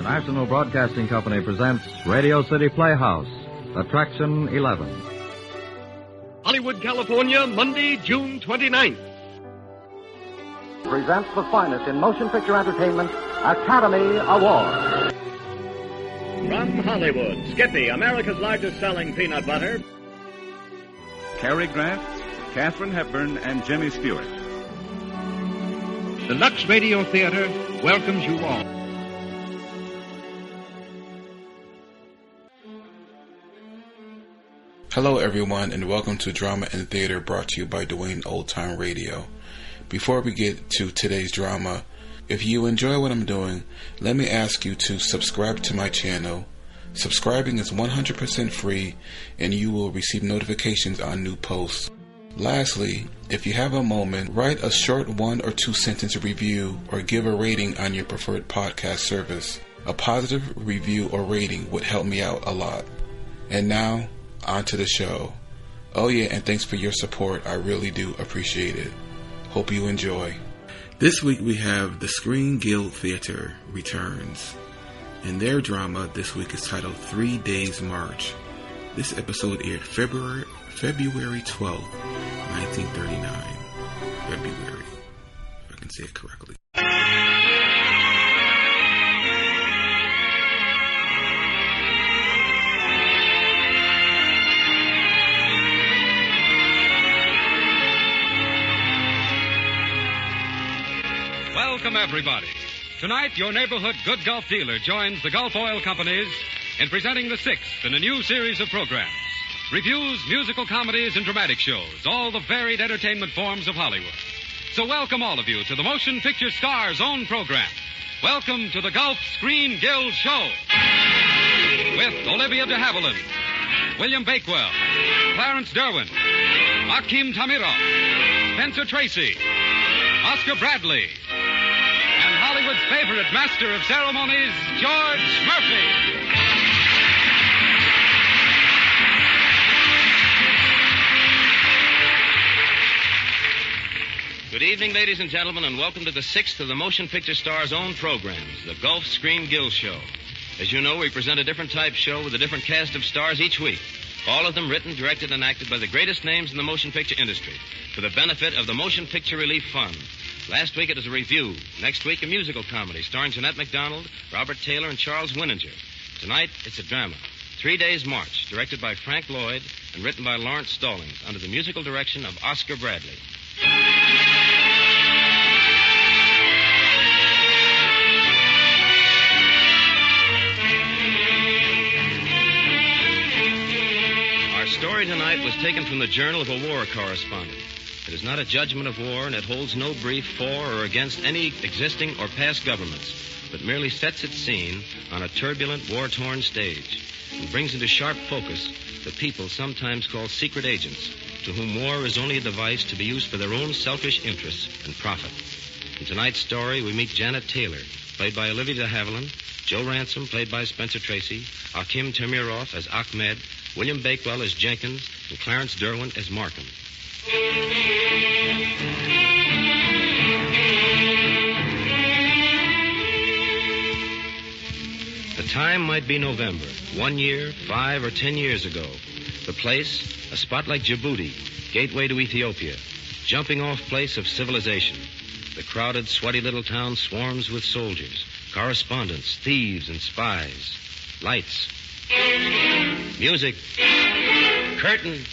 National Broadcasting Company presents Radio City Playhouse, Attraction 11. Hollywood, California, Monday, June 29th. Presents the finest in motion picture entertainment, Academy Award. From Hollywood, Skippy, America's largest selling peanut butter. Cary Grant, Katharine Hepburn, and Jimmy Stewart. The Lux Radio Theater welcomes you all. Hello everyone, and welcome to Drama and Theater, brought to you by Dwayne Old Time Radio. Before we get to today's drama, if you enjoy what I'm doing, let me ask you to subscribe to my channel. Subscribing is 100% free, and you will receive notifications on new posts. Lastly, if you have a moment, write a short 1 or 2 sentence review or give a rating on your preferred podcast service. A positive review or rating would help me out a lot. And now, on to the show. Oh yeah, and thanks for your support. I really do appreciate it. Hope you enjoy. This week we have the Screen Guild Theater returns. And their drama this week is titled 3 Days March. This episode aired February 12th, 1939. February, if I can say it correctly. Welcome, everybody. Tonight, your neighborhood Good Gulf dealer joins the Gulf Oil Companies in presenting the 6th in a new series of programs. Reviews, musical comedies, and dramatic shows, all the varied entertainment forms of Hollywood. So welcome all of you to the Motion Picture Star's own program. Welcome to the Gulf Screen Guild Show. With Olivia de Havilland, William Bakewell, Clarence Derwent, Akim Tamiroff, Spencer Tracy, Oscar Bradley, and Hollywood's favorite master of ceremonies, George Murphy. Good evening, ladies and gentlemen, and welcome to the 6th of the Motion Picture Star's own programs, the Gulf Screen Guild Show. As you know, we present a different type show with a different cast of stars each week. All of them written, directed, and acted by the greatest names in the motion picture industry for the benefit of the Motion Picture Relief Fund. Last week it was a review. Next week, a musical comedy starring Jeanette MacDonald, Robert Taylor, and Charles Winninger. Tonight, it's a drama, 3 Days March, directed by Frank Lloyd and written by Lawrence Stallings under the musical direction of Oscar Bradley. Our story tonight was taken from the Journal of a War Correspondent. It is not a judgment of war, and it holds no brief for or against any existing or past governments, but merely sets its scene on a turbulent, war-torn stage and brings into sharp focus the people sometimes called secret agents, to whom war is only a device to be used for their own selfish interests and profit. In tonight's story, we meet Janet Taylor, played by Olivia de Havilland, Joe Ransom, played by Spencer Tracy, Akim Tamiroff as Ahmed, William Bakewell as Jenkins, and Clarence Derwent as Markham. The time might be November, 1 year, 5 or 10 years ago. The place, a spot like Djibouti, gateway to Ethiopia, jumping off place of civilization. The crowded, sweaty little town swarms with soldiers, correspondents, thieves, and spies. Lights. Music. Curtain.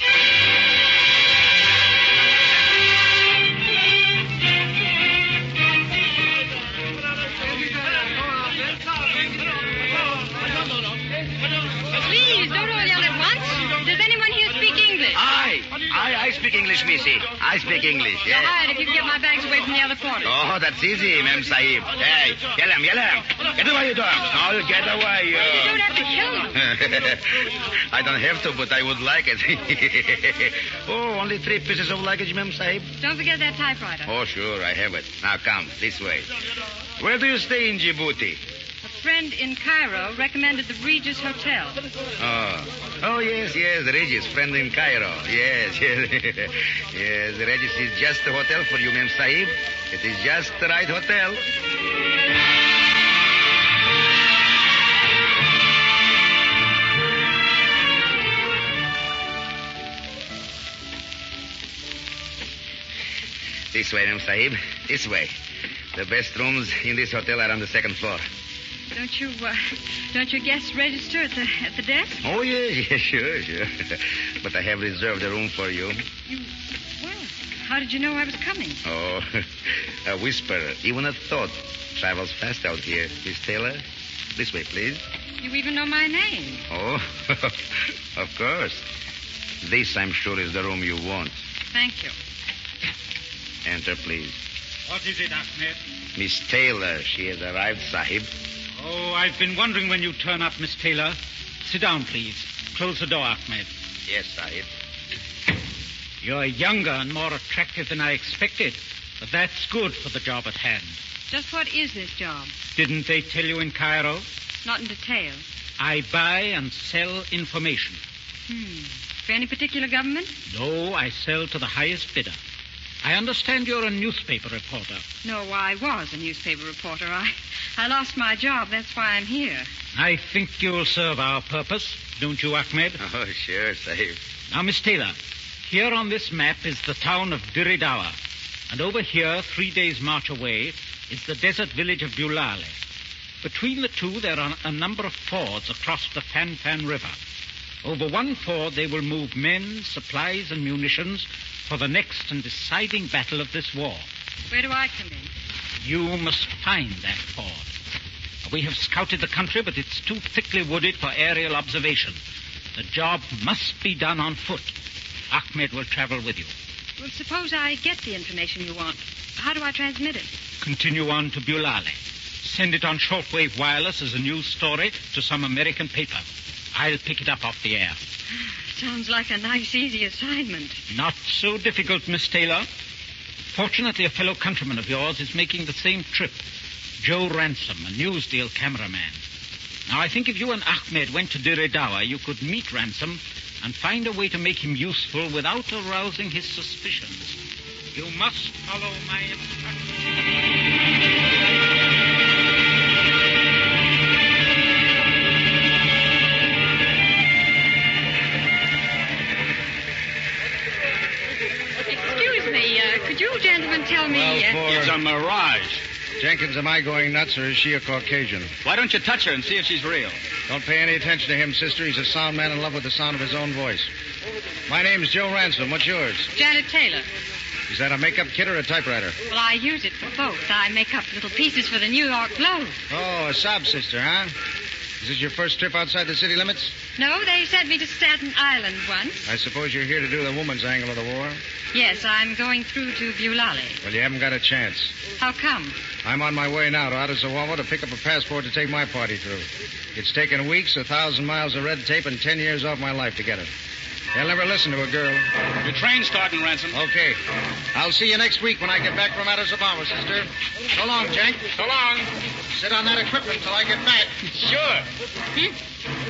Please, don't all yell at once. Does anyone here speak English? I speak English, missy. I speak English, yes. All right, if you can get my bags away from the other quarters. Oh, that's easy, Mem Sahib. Hey, yell him. Get away, you don't. No, get away, you. You don't have to kill them. I don't have to, but I would like it. Oh, only 3 pieces of luggage, Mem Sahib. Don't forget that typewriter. Oh, sure, I have it. Now, come, this way. Where do you stay in Djibouti? A friend in Cairo recommended the Regis Hotel. Oh, yes, Regis, friend in Cairo. Yes. Yes, Regis is just the hotel for you, Mem Sahib. It is just the right hotel. This way, Mem Sahib. This way. The best rooms in this hotel are on the second floor. Don't your guests register at the desk? Oh, yes, sure. But I have reserved a room for you. Well, how did you know I was coming? Oh, a whisper, even a thought, travels fast out here. Miss Taylor, this way, please. You even know my name. Oh, of course. This, I'm sure, is the room you want. Thank you. Enter, please. What is it, Ahmed? Miss Taylor, she has arrived, Sahib. Oh, I've been wondering when you turn up, Miss Taylor. Sit down, please. Close the door, Ahmed. Yes, Sahib. You're younger and more attractive than I expected, but that's good for the job at hand. Just what is this job? Didn't they tell you in Cairo? Not in detail. I buy and sell information. For any particular government? No, I sell to the highest bidder. I understand you're a newspaper reporter. No, I was a newspaper reporter. I lost my job. That's why I'm here. I think you'll serve our purpose, don't you, Ahmed? Oh, sure, Sahib. Now, Miss Taylor, here on this map is the town of Diridawa. And over here, 3 days' march away, is the desert village of Bulale. Between the two, there are a number of fords across the Fan River. Over one ford, they will move men, supplies, and munitions for the next and deciding battle of this war. Where do I come in? You must find that ford. We have scouted the country, but it's too thickly wooded for aerial observation. The job must be done on foot. Ahmed will travel with you. Well, suppose I get the information you want. How do I transmit it? Continue on to Bulale. Send it on shortwave wireless as a news story to some American paper. I'll pick it up off the air. Sounds like a nice, easy assignment. Not so difficult, Miss Taylor. Fortunately, a fellow countryman of yours is making the same trip. Joe Ransom, a newsreel cameraman. Now, I think if you and Ahmed went to Diridawa, you could meet Ransom and find a way to make him useful without arousing his suspicions. You must follow my instructions. Could you gentlemen tell me... It's a mirage. Jenkins, am I going nuts, or is she a Caucasian? Why don't you touch her and see if she's real? Don't pay any attention to him, sister. He's a sound man in love with the sound of his own voice. My name's Joe Ransom. What's yours? Janet Taylor. Is that a makeup kit or a typewriter? Well, I use it for both. I make up little pieces for the New York Globe. Oh, a sob sister, huh? Is this your first trip outside the city limits? No, they sent me to Staten Island once. I suppose you're here to do the woman's angle of the war? Yes, I'm going through to Bulale. Well, you haven't got a chance. How come? I'm on my way now to Addis-Ababa to pick up a passport to take my party through. It's taken weeks, 1,000 miles of red tape, and 10 years off my life to get it. They'll never listen to a girl. Your train's starting, Ransom. Okay. I'll see you next week when I get back from Addis-Ababa, sister. So long, Jenk. So long. Sit on that equipment till I get back. Sure.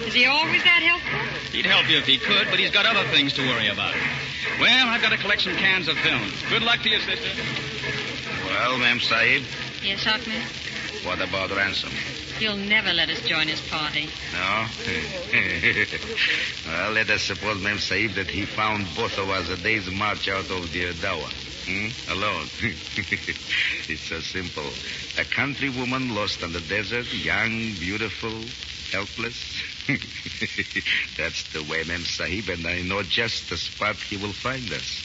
Is he always that helpful? He'd help you if he could, but he's got other things to worry about. Well, I've got to collect some cans of films. Good luck to you, sister. Well, Ma'am Sahib, Yes, Ahmed? what about Ransom? He'll never let us join his party. No? Well, let us suppose, Ma'am Sahib, that he found both of us a day's march out of Diridawa. Alone. It's so simple. A country woman lost on the desert, young, beautiful, helpless. That's the way, Ma'am Sahib, and I know just the spot he will find us.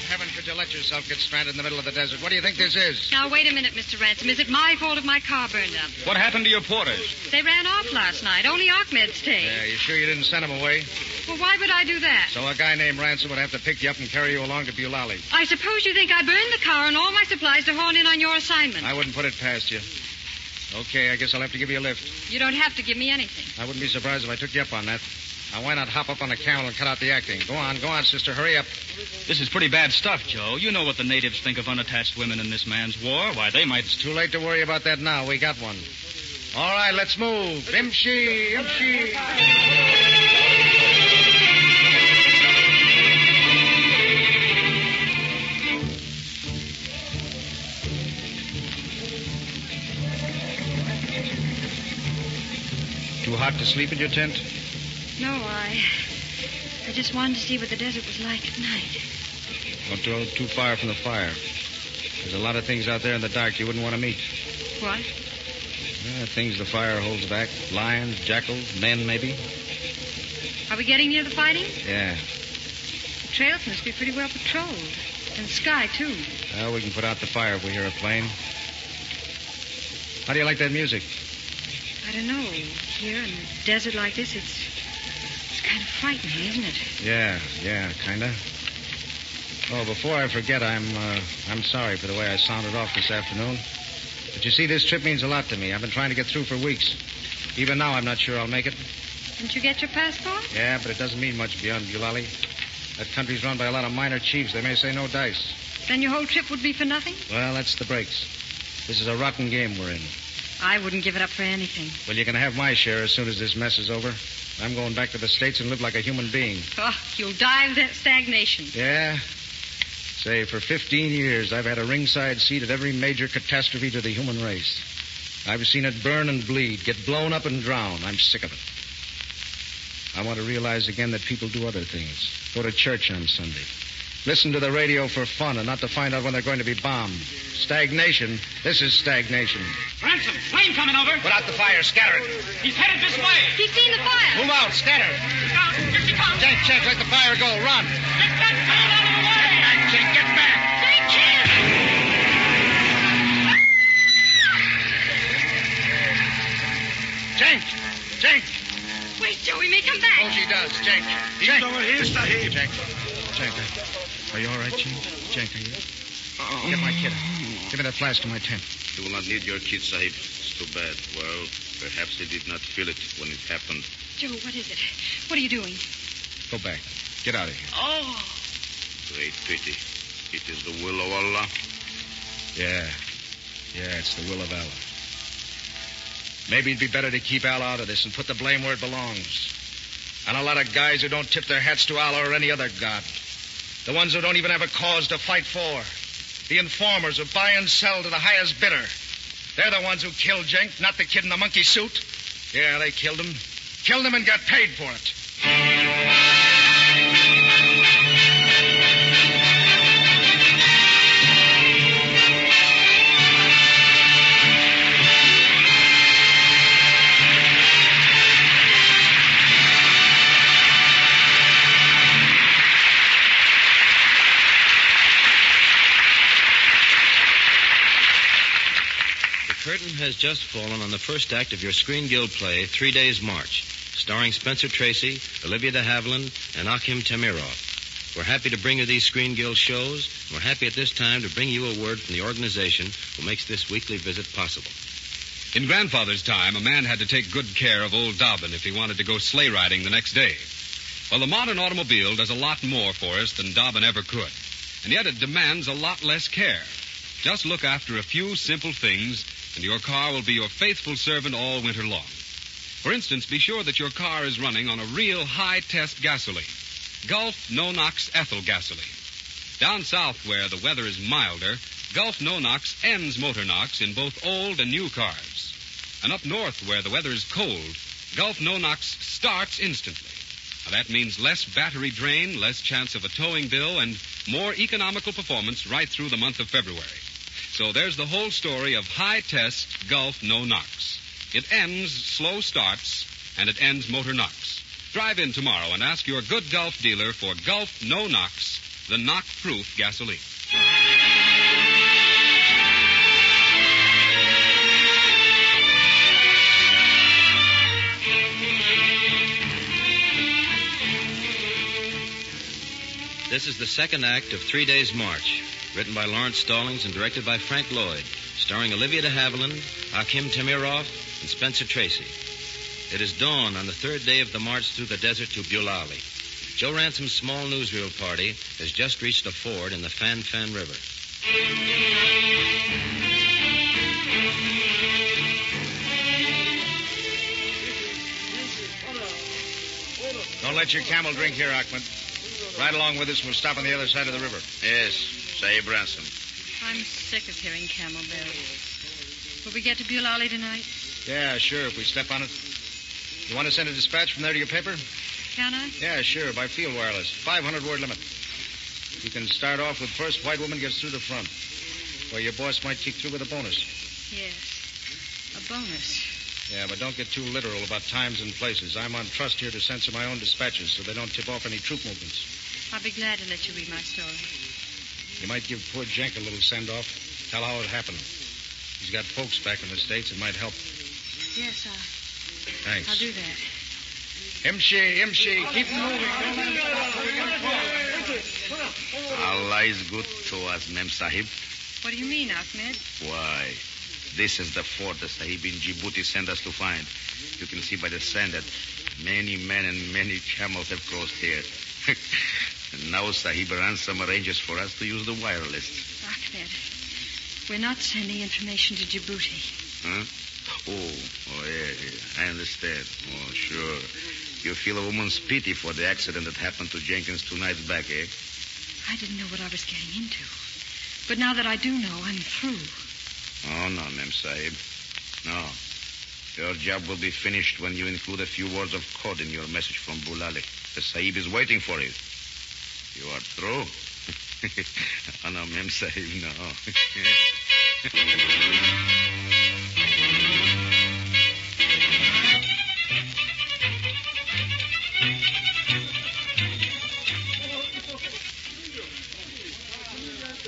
Heaven, could you let yourself get stranded in the middle of the desert? What do you think this is? Now, wait a minute, Mr. Ransom. Is it my fault if my car burned up? What happened to your porters? They ran off last night. Only Ahmed stayed. Yeah, you sure you didn't send them away? Well, why would I do that? So a guy named Ransom would have to pick you up and carry you along to Bulale. I suppose you think I burned the car and all my supplies to horn in on your assignment. I wouldn't put it past you. Okay, I guess I'll have to give you a lift. You don't have to give me anything. I wouldn't be surprised if I took you up on that. Now, why not hop up on a camel and cut out the acting? Go on, sister. Hurry up. This is pretty bad stuff, Joe. You know what the natives think of unattached women in this man's war. Why, they might... It's too late to worry about that now. We got one. All right, let's move. Imshi, imshi. out to sleep in your tent? No, I just wanted to see what the desert was like at night. Don't go too far from the fire. There's a lot of things out there in the dark you wouldn't want to meet. What? Things the fire holds back. Lions, jackals, men, maybe. Are we getting near the fighting? Yeah. The trails must be pretty well patrolled. And the sky, too. Well, we can put out the fire if we hear a plane. How do you like that music? I don't know. Here in a desert like this, it's kind of frightening, isn't it? Yeah, kind of. Oh, before I forget, I'm sorry for the way I sounded off this afternoon. But you see, this trip means a lot to me. I've been trying to get through for weeks. Even now, I'm not sure I'll make it. Didn't you get your passport? Yeah, but it doesn't mean much beyond Bulali. That country's run by a lot of minor chiefs. They may say no dice. Then your whole trip would be for nothing? Well, that's the breaks. This is a rotten game we're in. I wouldn't give it up for anything. Well, you can have my share as soon as this mess is over. I'm going back to the States and live like a human being. Oh, you'll die of that stagnation. Yeah? Say, for 15 years, I've had a ringside seat at every major catastrophe to the human race. I've seen it burn and bleed, get blown up and drown. I'm sick of it. I want to realize again that people do other things. Go to church on Sunday. Listen to the radio for fun and not to find out when they're going to be bombed. Stagnation. This is stagnation. Ransom, plane coming over. Put out the fire. Scatter it. He's headed this way. He's seen the fire. Move out. Scatter. Here she comes. Jake, let the fire go. Run. Get that plane out of the way. Get back, Jake. Get back. Jake. Wait, Joe, he may come back. Oh, she does. Jake. He's over here, Sahib. Jake, are you all right, Jake? Jake, are you? Get my kit. Give me that flask in my tent. You will not need your kit, Sahib. It's too bad. Well, perhaps they did not feel it when it happened. Joe, what is it? What are you doing? Go back. Get out of here. Oh. Great pity. It is the will of Allah. Yeah, it's the will of Allah. Maybe it'd be better to keep Allah out of this and put the blame where it belongs. And a lot of guys who don't tip their hats to Allah or any other god. The ones who don't even have a cause to fight for. The informers who buy and sell to the highest bidder. They're the ones who killed Jenk, not the kid in the monkey suit. Yeah, they killed him. Killed him and got paid for it. The curtain has just fallen on the first act of your Screen Guild play, 3 Days March, starring Spencer Tracy, Olivia de Havilland, and Akim Tamiroff. We're happy to bring you these Screen Guild shows, and we're happy at this time to bring you a word from the organization who makes this weekly visit possible. In Grandfather's time, a man had to take good care of old Dobbin if he wanted to go sleigh riding the next day. Well, the modern automobile does a lot more for us than Dobbin ever could, and yet it demands a lot less care. Just look after a few simple things, and your car will be your faithful servant all winter long. For instance, be sure that your car is running on a real high-test gasoline, Gulf No-Nox ethyl gasoline. Down south, where the weather is milder, Gulf No-Nox ends motor NOx in both old and new cars. And up north, where the weather is cold, Gulf No-Nox starts instantly. Now, that means less battery drain, less chance of a towing bill, and more economical performance right through the month of February. So there's the whole story of high-test Gulf No-Nox. It ends slow starts, and it ends motor NOx. Drive in tomorrow and ask your good Gulf dealer for Gulf No-Nox, the knock-proof gasoline. This is the second act of 3 Days March, written by Lawrence Stallings and directed by Frank Lloyd, starring Olivia de Havilland, Akim Tamiroff, and Spencer Tracy. It is dawn on the third day of the march through the desert to Bulali. Joe Ransom's small newsreel party has just reached a ford in the Fan Fan River. Don't let your camel drink here, Ahmed. Ride along with us and we'll stop on the other side of the river. Yes, Sahib Ransom. I'm sick of hearing camel bells. Will we get to Bulali tonight? Yeah, sure, if we step on it. You want to send a dispatch from there to your paper? Can I? Yeah, sure, by field wireless. 500-word limit. You can start off with first white woman gets through the front. Well, your boss might kick through with a bonus. Yes. A bonus. Yeah, but don't get too literal about times and places. I'm on trust here to censor my own dispatches so they don't tip off any troop movements. I'll be glad to let you read my story. You might give poor Jenk a little send-off. Tell how it happened. He's got folks back in the States. It might help. Yes, Thanks. I'll do that. Imshi, keep moving. Allah is good to us, Mem Sahib. What do you mean, Ahmed? Why, this is the fort the Sahib in Djibouti sent us to find. You can see by the sand that many men and many camels have crossed here. And now Sahib Ransom arranges for us to use the wireless. Ahmed, we're not sending information to Djibouti. Huh? Oh, yeah, I understand. Oh, sure. You feel a woman's pity for the accident that happened to Jenkins 2 nights back, eh? I didn't know what I was getting into. But now that I do know, I'm through. Oh, no, Mem Sahib. No. Your job will be finished when you include a few words of code in your message from Bulali. The Sahib is waiting for it. You are through. Oh, no, Mem Sahib, no.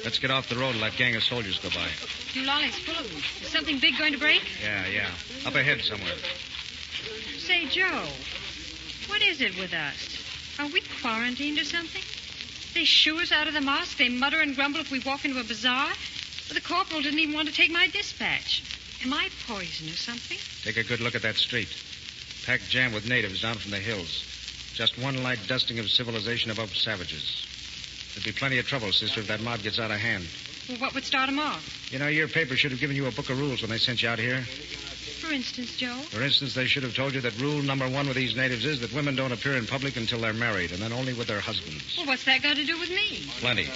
Let's get off the road and let gang of soldiers go by. Dulali's full of them. Is something big going to break? Yeah. Up ahead somewhere. Say, Joe, what is it with us? Are we quarantined or something? They shoo us out of the mosque. They mutter and grumble if we walk into a bazaar. But the corporal didn't even want to take my dispatch. Am I poison or something? Take a good look at that street. Packed jam with natives down from the hills. Just one light dusting of civilization above savages. There'd be plenty of trouble, sister, if that mob gets out of hand. Well, what would start them off? You know, your paper should have given you a book of rules when they sent you out here. For instance, Joe? For instance, they should have told you that rule number 1 with these natives is that women don't appear in public until they're married, and then only with their husbands. Well, what's that got to do with me? Plenty.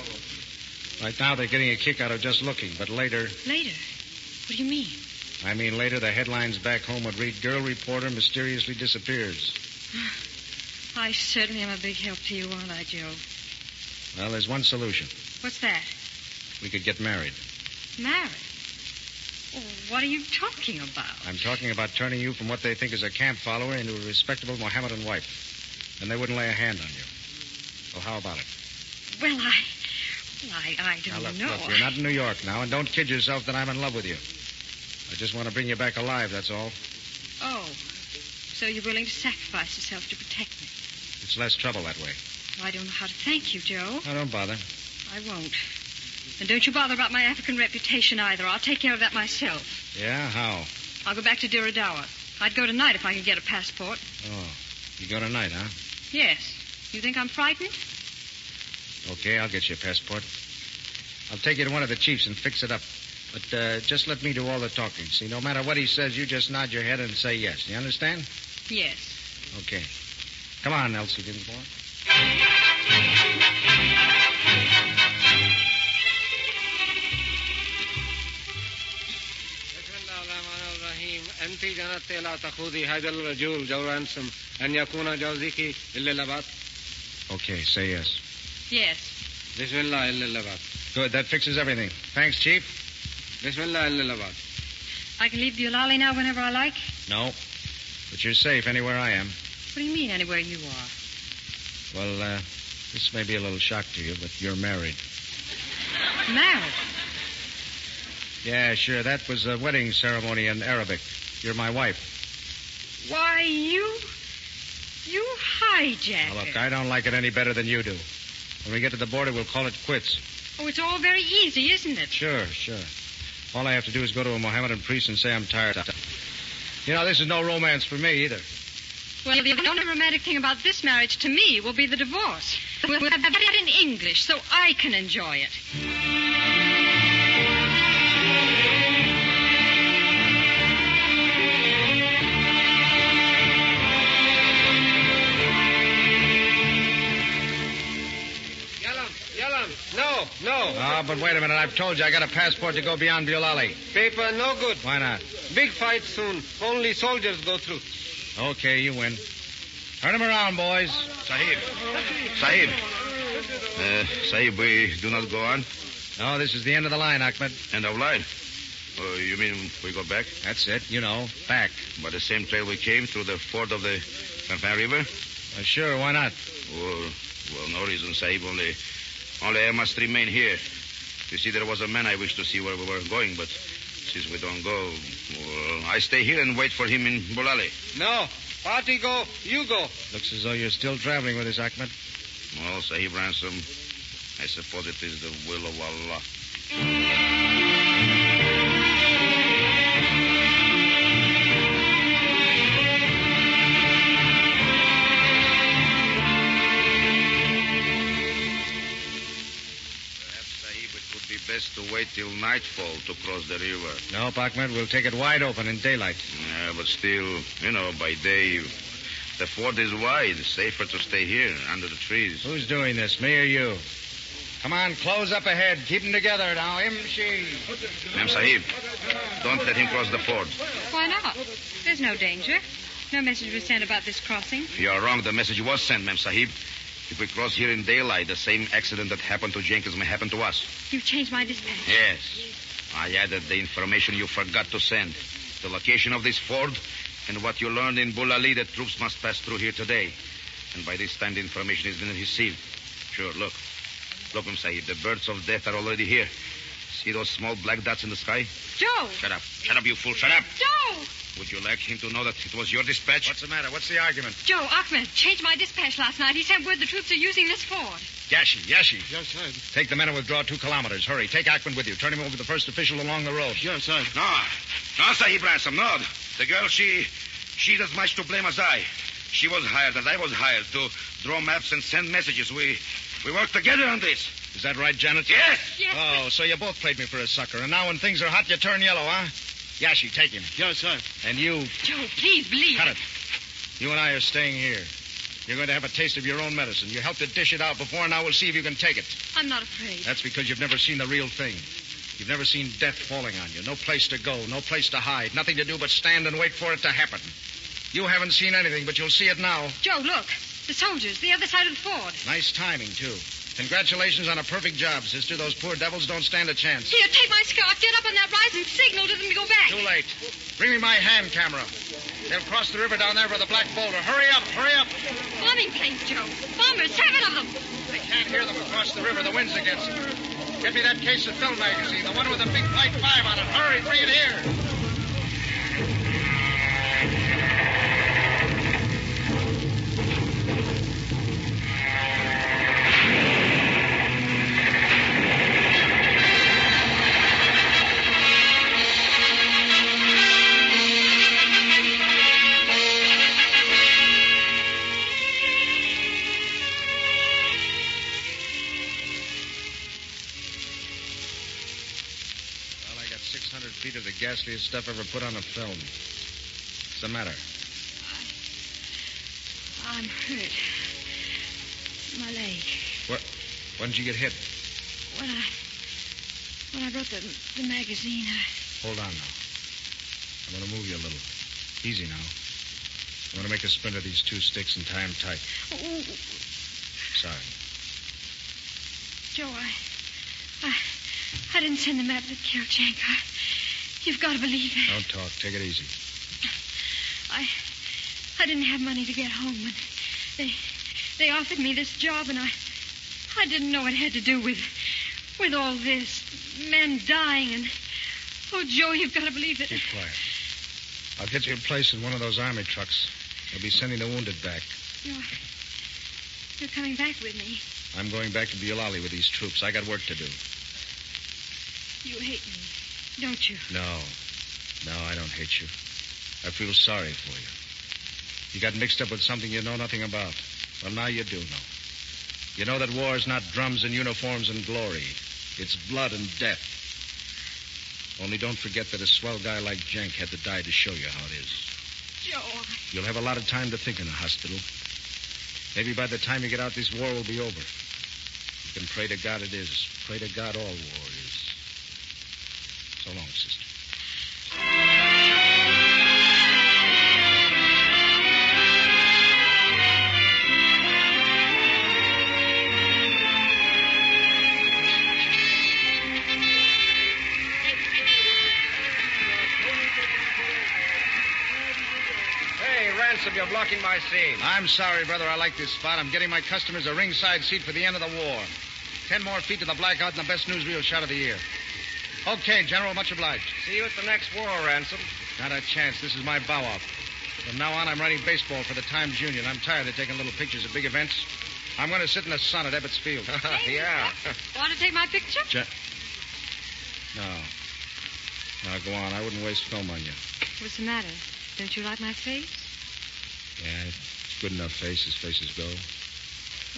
Right now, they're getting a kick out of just looking, but later... Later? What do you mean? I mean, later, the headlines back home would read, Girl Reporter Mysteriously Disappears. I certainly am a big help to you, aren't I, Joe? Well, there's one solution. What's that? We could get married. Married? Well, what are you talking about? I'm talking about turning you from what they think is a camp follower into a respectable Mohammedan wife. Then they wouldn't lay a hand on you. So how about it? Well, I don't know. Look, you're not in New York now, and don't kid yourself that I'm in love with you. I just want to bring you back alive, that's all. Oh, so you're willing to sacrifice yourself to protect me? It's less trouble that way. Well, I don't know how to thank you, Joe. Oh, don't bother. I won't. And don't you bother about my African reputation either. I'll take care of that myself. Yeah? How? I'll go back to Diridawa. I'd go tonight if I could get a passport. Oh, you go tonight, huh? Yes. You think I'm frightened? Okay, I'll get you a passport. I'll take you to one of the chiefs and fix it up. But just let me do all the talking. See, no matter what he says, you just nod your head and say yes. You understand? Yes. Okay. Come on, Elsie Dinsmore. أنت جنت لا تخوضي هذا الرجل جو رانسم أن يكون جوزك إلا اللبات. Okay, say yes. Yes. بسم الله إلا اللبات. Good, that fixes everything. Thanks, Chief. بسم الله إلا اللبات. I can leave Bulali now whenever I like? No, but you're safe anywhere I am. What do you mean, anywhere you are? Well, this may be a little shock to you, but you're married. Married? Yeah, sure. That was a wedding ceremony in Arabic. You're my wife. Why, you hijacked Now, look, it. I don't like it any better than you do. When we get to the border, we'll call it quits. Oh, it's all very easy, isn't it? Sure. All I have to do is go to a Mohammedan priest and say I'm tired. You know, this is no romance for me either. Well, the only romantic thing about this marriage to me will be the divorce. We'll have it in English so I can enjoy it. No. Ah, but wait a minute. I've told you I got a passport to go beyond Bulali. Paper no good. Why not? Big fight soon. Only soldiers go through. Okay, you win. Turn him around, boys. Sahib. Sahib, we do not go on? No, this is the end of the line, Ahmed. End of line? Oh, you mean we go back? That's it, back. By the same trail we came through the ford of the Fanfan River? Sure, why not? Well, no reason, Sahib. Only I must remain here. You see, there was a man I wished to see where we were going, but since we don't go, well, I stay here and wait for him in Bulali. No. Party go, you go. Looks as though you're still traveling with us, Ahmed. Well, Sahib Ransom, I suppose it is the will of Allah. Best to wait till nightfall to cross the river. No, Ahmed, we'll take it wide open in daylight. Yeah, but still, by day, the ford is wide. It's safer to stay here, under the trees. Who's doing this, me or you? Come on, close up ahead. Keep them together now. Imshi. Ma'am Sahib, don't let him cross the ford. Why not? There's no danger. No message was sent about this crossing. You're wrong. The message was sent, Ma'am Sahib. If we cross here in daylight, the same accident that happened to Jenkins may happen to us. You've changed my dispatch. Yes. I added the information you forgot to send. The location of this ford and what you learned in Bulali that troops must pass through here today. And by this time, the information has been received. Sure, look. Look, Ma'am Sahib, the birds of death are already here. See those small black dots in the sky? Joe! Shut up. Shut up, you fool. Shut up. Joe! Would you like him to know that it was your dispatch? What's the matter? What's the argument? Joe, Ahmed changed my dispatch last night. He sent word the troops are using this ford. Yashi. Yes, sir. Take the men and withdraw 2 kilometers. Hurry. Take Ahmed with you. Turn him over to the first official along the road. Yes, sir. No, Sahib Ransom, no. The girl, she's as much to blame as I. She was hired, and I was hired to draw maps and send messages. We worked together on this. Is that right, Janet? Yes. Oh, so you both played me for a sucker, and now when things are hot, you turn yellow, huh? Yashi, take him. Yes, sir. And you... Joe, please believe Cut it. You and I are staying here. You're going to have a taste of your own medicine. You helped to dish it out before, and now we'll see if you can take it. I'm not afraid. That's because you've never seen the real thing. You've never seen death falling on you. No place to go, no place to hide. Nothing to do but stand and wait for it to happen. You haven't seen anything, but you'll see it now. Joe, look. The soldiers, the other side of the ford. Nice timing, too. Congratulations on a perfect job, sister. Those poor devils don't stand a chance. Here, take my scarf. Get up on that rise and signal to them to go back. Too late. Bring me my hand camera. They'll cross the river down there by the Black Boulder. Hurry up, hurry up. Bombing planes, Joe. Bombers, 7 of them. They can't hear them across the river. The wind's against them. Get me that case of film magazine, the one with the big Flight 5 on it. Hurry, bring it here. Feet of the ghastliest stuff ever put on a film. What's the matter? I'm hurt. My leg. When did you get hit? When I wrote the magazine, Hold on now. I'm going to move you a little. Easy now. I'm going to make a splint of these 2 sticks and tie them tight. Oh. Sorry. Joe, I didn't send the map that killed Jenk. You've got to believe it. Don't talk. Take it easy. I didn't have money to get home, and they offered me this job, and I didn't know it had to do with all this. Men dying, and... Oh, Joe, you've got to believe it. Keep quiet. I'll get you a place in one of those army trucks. They'll be sending the wounded back. You're coming back with me. I'm going back to Bulali with these troops. I got work to do. You hate me, don't you? No, I don't hate you. I feel sorry for you. You got mixed up with something you know nothing about. Well, now you do know. You know that war is not drums and uniforms and glory. It's blood and death. Only don't forget that a swell guy like Jenk had to die to show you how it is. Joe. You'll have a lot of time to think in the hospital. Maybe by the time you get out, this war will be over. You can pray to God it is. Pray to God all war is. So long, sister. blocking my scene. I'm sorry, brother. I like this spot. I'm getting my customers a ringside seat for the end of the war. 10 more feet to the blackout and the best newsreel shot of the year. Okay, General. Much obliged. See you at the next war, Ransom. Not a chance. This is my bow-off. From now on, I'm writing baseball for the Times Union. I'm tired of taking little pictures of big events. I'm going to sit in the sun at Ebbets Field. Yeah. Want to take my picture? No. Now, go on. I wouldn't waste film on you. What's the matter? Don't you like my face? Yeah, it's good enough face as faces go.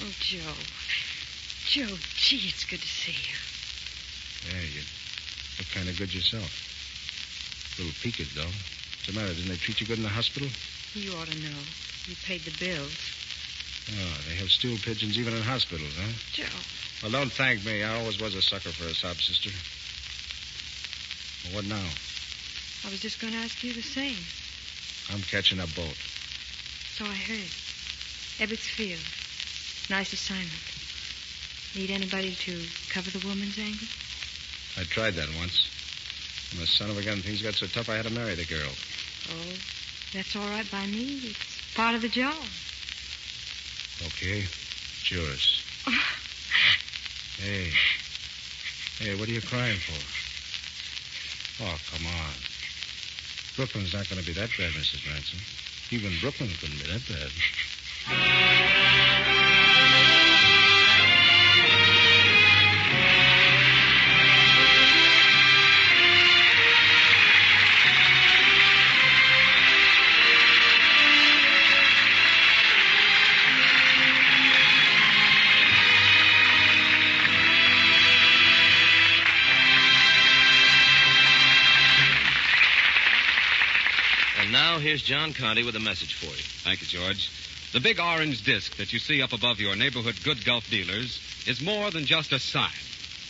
Oh, Joe. Joe, gee, it's good to see you. Yeah, you look kind of good yourself. A little peaked, though. What's the matter? Didn't they treat you good in the hospital? You ought to know. You paid the bills. Oh, they have stool pigeons even in hospitals, huh? Joe. Well, don't thank me. I always was a sucker for a sob sister. Well, what now? I was just going to ask you the same. I'm catching a boat. So I heard. Ebbets Field. Nice assignment. Need anybody to cover the woman's angle? I tried that once. And the son of a gun, things got so tough I had to marry the girl. Oh, that's all right by me. It's part of the job. Okay. It's yours. Hey. Hey, what are you crying for? Oh, come on. Brooklyn's not going to be that bad, Mrs. Ransom. Even Brooklyn couldn't be that bad. Now, here's John Conte with a message for you. Thank you, George. The big orange disc that you see up above your neighborhood good Gulf dealers is more than just a sign.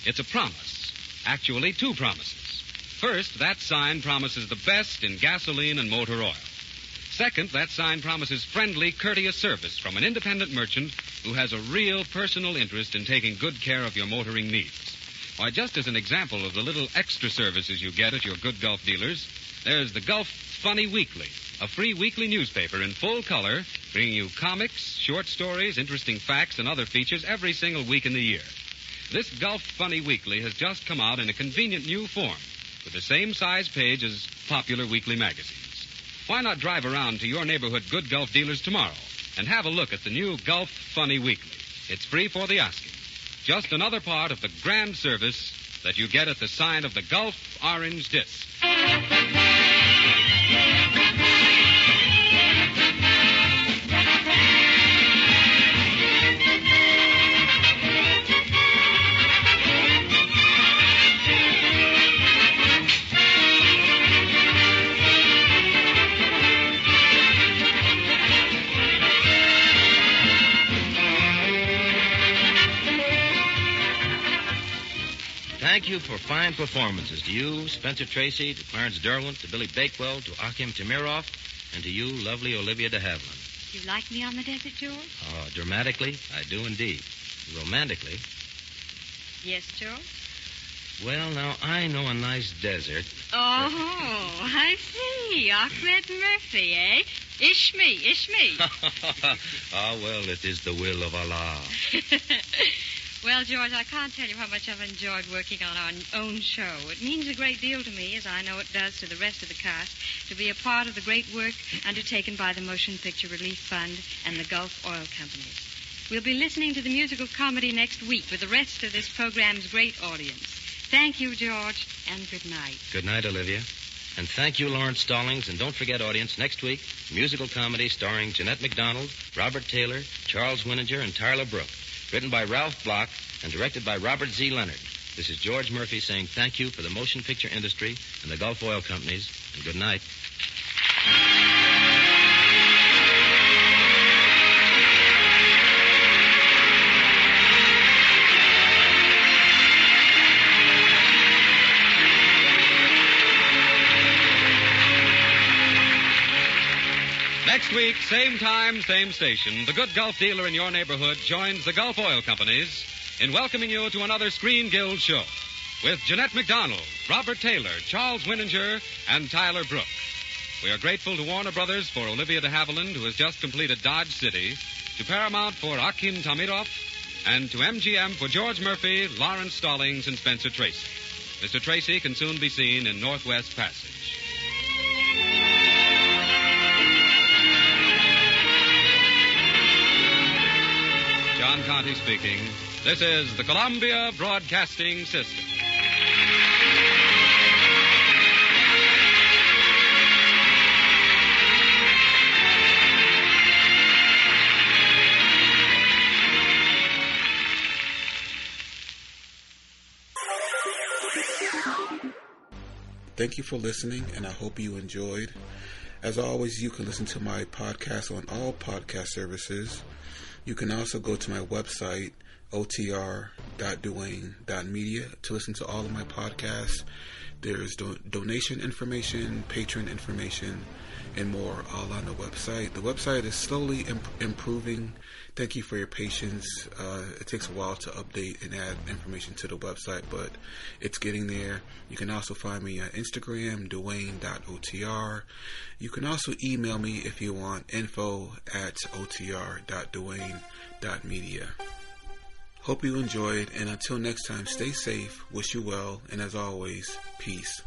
It's a promise. Actually, two promises. First, that sign promises the best in gasoline and motor oil. Second, that sign promises friendly, courteous service from an independent merchant who has a real personal interest in taking good care of your motoring needs. Why, just as an example of the little extra services you get at your good Gulf dealers, there's the Gulf Funny Weekly, a free weekly newspaper in full color, bringing you comics, short stories, interesting facts, and other features every single week in the year. This Gulf Funny Weekly has just come out in a convenient new form, with the same size page as popular weekly magazines. Why not drive around to your neighborhood good Gulf dealers tomorrow and have a look at the new Gulf Funny Weekly? It's free for the asking. Just another part of the grand service that you get at the sign of the Gulf Orange Disc. Thank you for fine performances to you, Spencer Tracy, to Clarence Derwent, to Billy Bakewell, to Akim Tamiroff, and to you, lovely Olivia de Havilland. You like me on the desert, George? Oh, dramatically, I do indeed. Romantically. Yes, George? Well, now, I know a nice desert. Oh, I see. Ahmed Murphy, eh? Ish me. Ah, well, it is the will of Allah. Well, George, I can't tell you how much I've enjoyed working on our own show. It means a great deal to me, as I know it does to the rest of the cast, to be a part of the great work undertaken by the Motion Picture Relief Fund and the Gulf Oil Companies. We'll be listening to the musical comedy next week with the rest of this program's great audience. Thank you, George, and good night. Good night, Olivia. And thank you, Lawrence Stallings. And don't forget, audience, next week, musical comedy starring Jeanette MacDonald, Robert Taylor, Charles Winninger, and Tyler Brooke. Written by Ralph Block and directed by Robert Z. Leonard. This is George Murphy saying thank you for the motion picture industry and the Gulf Oil Companies, and good night. Next week, same time, same station, the good Gulf dealer in your neighborhood joins the Gulf Oil Companies in welcoming you to another Screen Guild show with Jeanette MacDonald, Robert Taylor, Charles Winninger, and Tyler Brooke. We are grateful to Warner Brothers for Olivia de Havilland, who has just completed Dodge City, to Paramount for Akim Tamiroff, and to MGM for George Murphy, Lawrence Stallings, and Spencer Tracy. Mr. Tracy can soon be seen in Northwest Passage. John Conte speaking. This is the Columbia Broadcasting System. Thank you for listening, and I hope you enjoyed. As always, you can listen to my podcast on all podcast services. You can also go to my website, otr.duane.media, to listen to all of my podcasts. There's donation information, patron information, and more all on the website. The website is slowly improving. Thank you for your patience. It takes a while to update and add information to the website, but it's getting there. You can also find me on Instagram, duane.otr. You can also email me if you want, info@otr.duane.media. Hope you enjoyed, and until next time, stay safe, wish you well, and as always, peace.